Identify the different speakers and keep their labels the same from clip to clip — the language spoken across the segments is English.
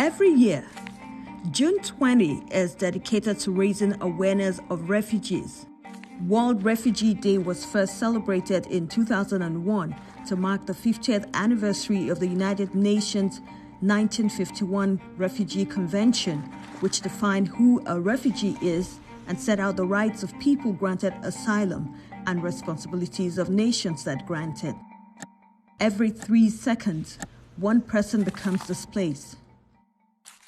Speaker 1: Every year, June 20 is dedicated to raising awareness of refugees. World Refugee Day was first celebrated in 2001 to mark the 50th anniversary of the United Nations 1951 Refugee Convention, which defined who a refugee is and set out the rights of people granted asylum and responsibilities of nations that grant it. Every 3 seconds, one person becomes displaced,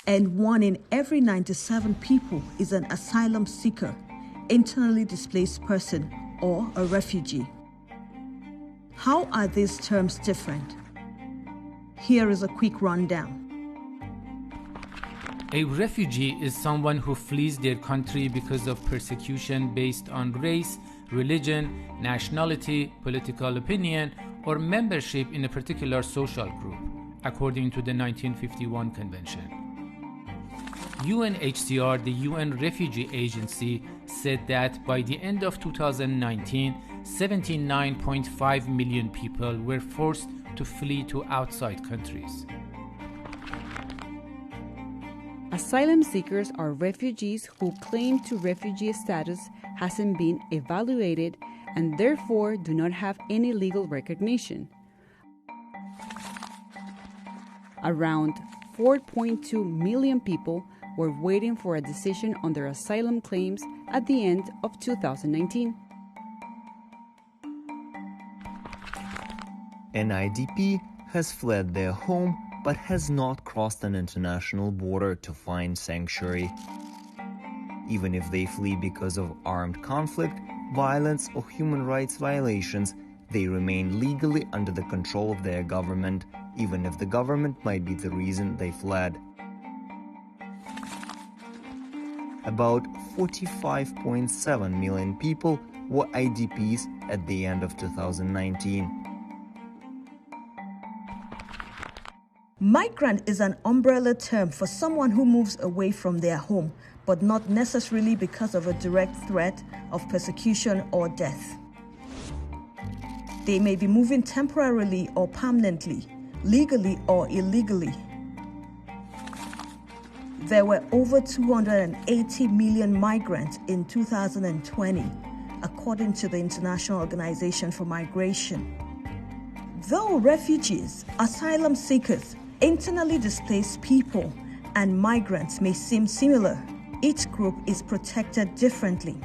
Speaker 1: and 1 in every 97 people is an asylum seeker, internally displaced person, or a refugee. How are these terms different? Here is a quick rundown.
Speaker 2: A refugee is someone who flees their country because of persecution based on race, religion, nationality, political opinion, or membership in a particular social group, according to the 1951 Convention. UNHCR, the UN Refugee Agency, said that by the end of 2019, 79.5 million people were forced to flee to outside countries.
Speaker 3: Asylum seekers are refugees whose claim to refugee status hasn't been evaluated and therefore do not have any legal recognition. Around 4.2 million people were waiting for a decision on their asylum claims at the end of 2019.
Speaker 4: An IDP has fled their home but has not crossed an international border to find sanctuary. Even if they flee because of armed conflict, violence, or human rights violations, they remain legally under the control of their government, even if the government might be the reason they fled. About 45.7 million people were IDPs at the end of 2019.
Speaker 1: Migrant is an umbrella term for someone who moves away from their home, but not necessarily because of a direct threat of persecution or death. They may be moving temporarily or permanently, legally or illegally. There were over 280 million migrants in 2020, according to the International Organization for Migration. Though refugees, asylum seekers, internally displaced people, and migrants may seem similar, each group is protected differently.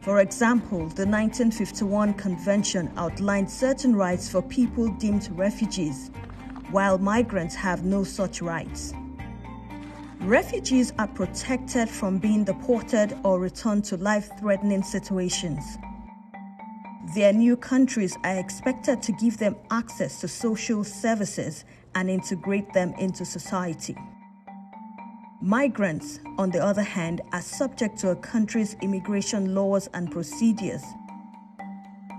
Speaker 1: For example, the 1951 Convention outlined certain rights for people deemed refugees, while migrants have no such rights. Refugees are protected from being deported or returned to life-threatening situations. Their new countries are expected to give them access to social services and integrate them into society. Migrants, on the other hand, are subject to a country's immigration laws and procedures.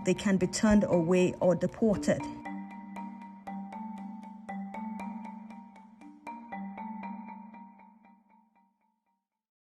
Speaker 1: They can be turned away or deported.